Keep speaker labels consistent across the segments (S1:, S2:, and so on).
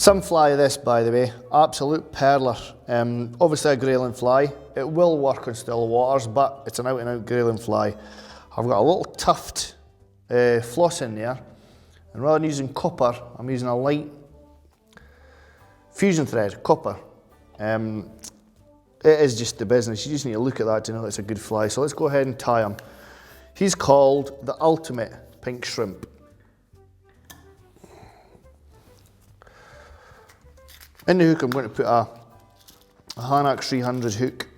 S1: Some fly this, by the way, absolute perler. Obviously a grayling fly. It will work on still waters, but it's an out and out grayling fly. I've got a little tuft floss in there, and rather than using copper, I'm using a light fusion thread, copper. It is just the business. You just need to look at that to know it's a good fly. So let's go ahead and tie him. He's called the ultimate pink shrimp. In the hook, I'm going to put a Hanak 300 hook,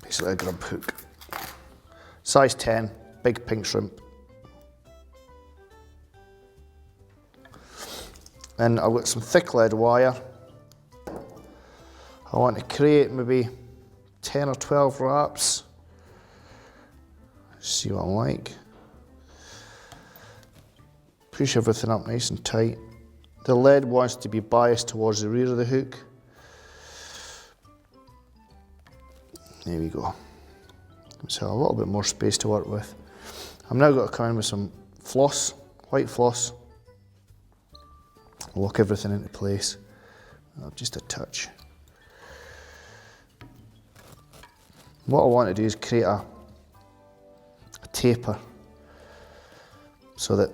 S1: basically a grub hook. Size 10, big pink shrimp. And I've got some thick lead wire. I want to create maybe 10 or 12 wraps. See what I'm like. Push everything up nice and tight. The lead wants to be biased towards the rear of the hook. There we go. So a little bit more space to work with. I'm now going to come in with some floss, white floss. Lock everything into place. Just a touch. What I want to do is create a taper so that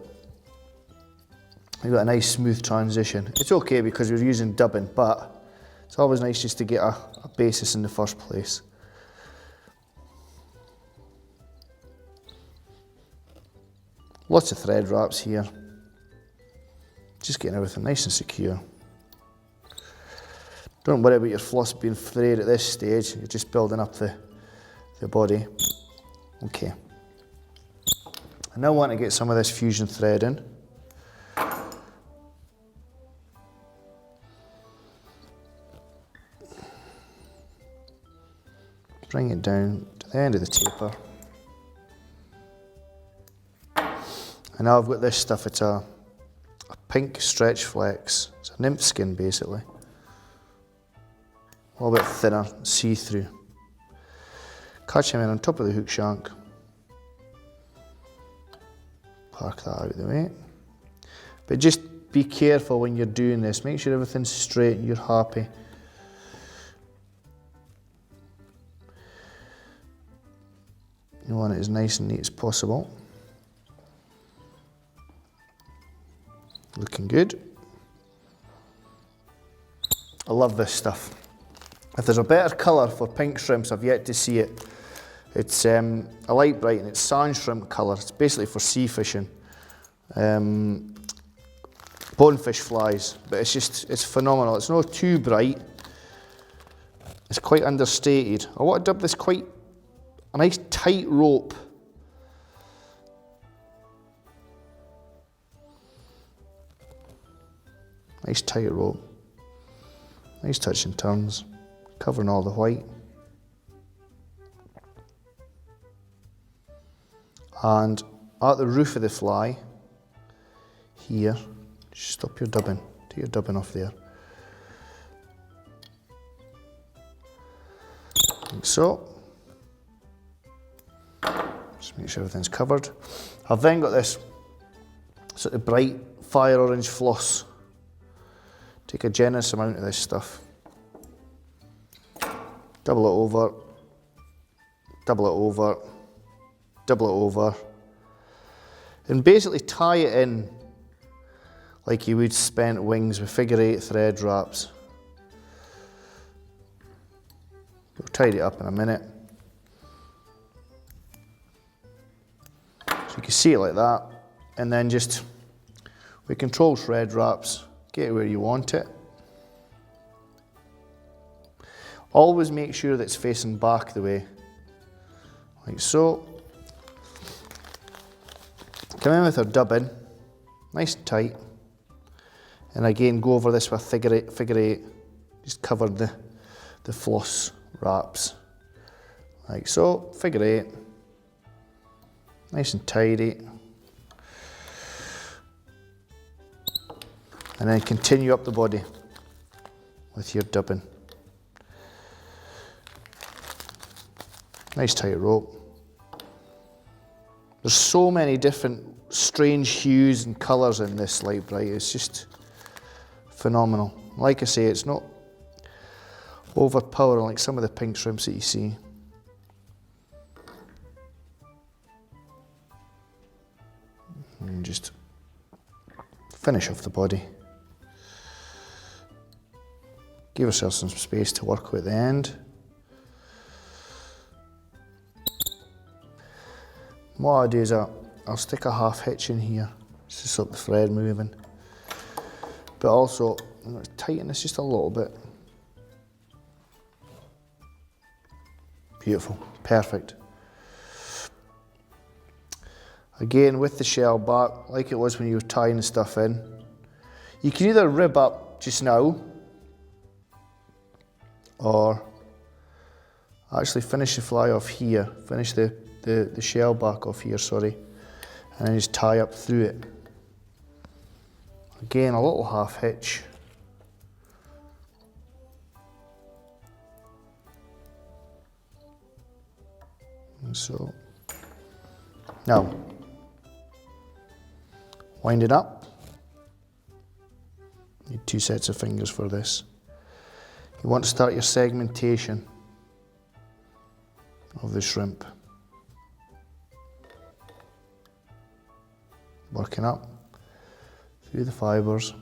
S1: you've got a nice smooth transition. It's okay because we're using dubbing, but it's always nice just to get a basis in the first place. Lots of thread wraps here. Just getting everything nice and secure. Don't worry about your floss being frayed at this stage, you're just building up the body. Okay. I now want to get some of this fusion thread in. Bring it down to the end of the taper. And now I've got this stuff, it's a pink stretch flex. It's a nymph skin basically. A little bit thinner, see-through. Catch him in on top of the hook shank. Park that out of the way. But just be careful when you're doing this. Make sure everything's straight and you're happy. You want it as nice and neat as possible. Looking good. I love this stuff. If there's a better colour for pink shrimps, I've yet to see it. It's a light bright and it's sand shrimp colour. It's basically for sea fishing. Bonefish flies, but it's phenomenal. It's not too bright. It's quite understated. I want to dub this quite a nice tight rope. Nice tight rope. Nice touch and turns. Covering all the white. And at the roof of the fly, here, just stop your dubbing. Take your dubbing off there. Like so. Just make sure everything's covered. I've then got this sort of bright fire orange floss. Take a generous amount of this stuff. Double it over, double it over, double it over, and basically tie it in like you would spent wings with figure 8 thread wraps. We'll tidy it up in a minute. So you can see it like that, and then just with control thread wraps, get it where you want it. Always make sure that it's facing back the way, like so. Come in with our dubbing, nice and tight. And again, go over this with figure eight, just cover the floss wraps. Like so, figure 8, nice and tidy. And then continue up the body with your dubbing. Nice tight rope. There's so many different strange hues and colours in this light bright, it's just phenomenal. Like I say, it's not overpowering like some of the pink shrimps that you see. And just finish off the body. Give yourself some space to work with at the end. What I'll do is I'll stick a half hitch in here, just to stop the thread moving. But also, I'm going to tighten this just a little bit. Beautiful, perfect. Again, with the shell back, like it was when you were tying the stuff in, you can either rib up just now, or actually finish the fly off here, finish the shell back off here, sorry, and then just tie up through it. Again, a little half hitch. And so, now, wind it up. Need 2 sets of fingers for this. You want to start your segmentation of the shrimp. Working up through the fibres.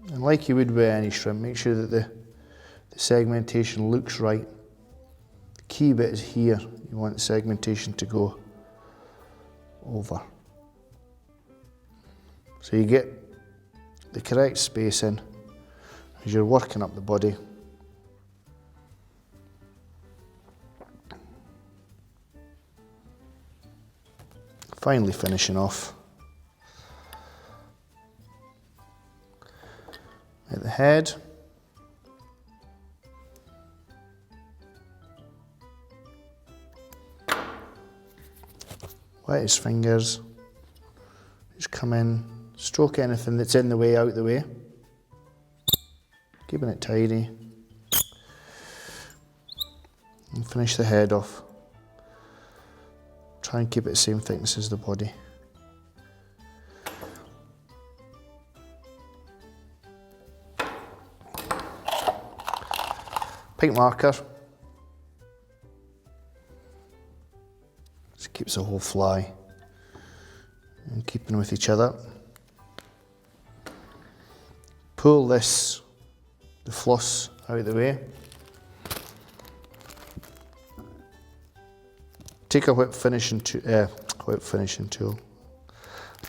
S1: And like you would with any shrimp, make sure that the segmentation looks right. The key bit is here. You want the segmentation to go over. So you get the correct spacing as you're working up the body. Finally finishing off at the head. Wet his fingers, just come in, stroke anything that's in the way out the way, keeping it tidy, and finish the head off. Try and keep it the same thickness as the body. Pink marker. Just keeps the whole fly and keeping with each other. Pull the floss out of the way. Take a whip finishing tool,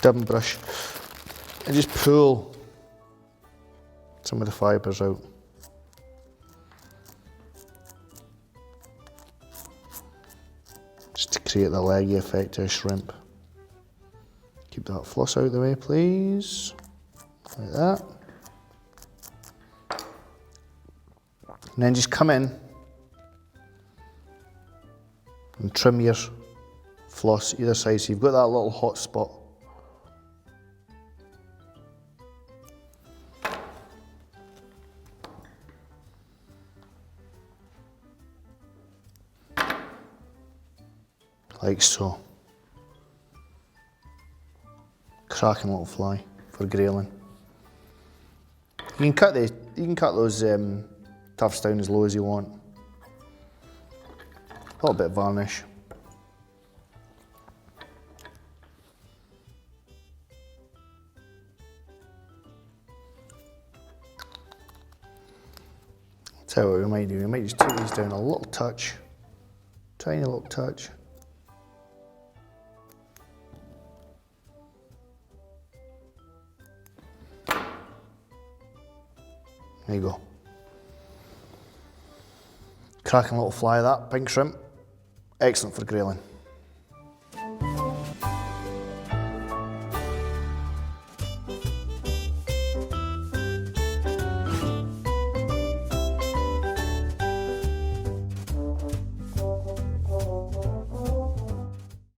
S1: dubbing brush, and just pull some of the fibres out. Just to create the leggy effect of a shrimp. Keep that floss out of the way, please. Like that. And then just come in and trim your floss either side, so you've got that little hot spot. Like so. Cracking little fly for grayling. You can cut those tufts down as low as you want. A little bit of varnish. Tell you what we might do, we might just take these down a little touch, tiny little touch. There you go. Cracking little fly of that, pink shrimp. Excellent for grayling.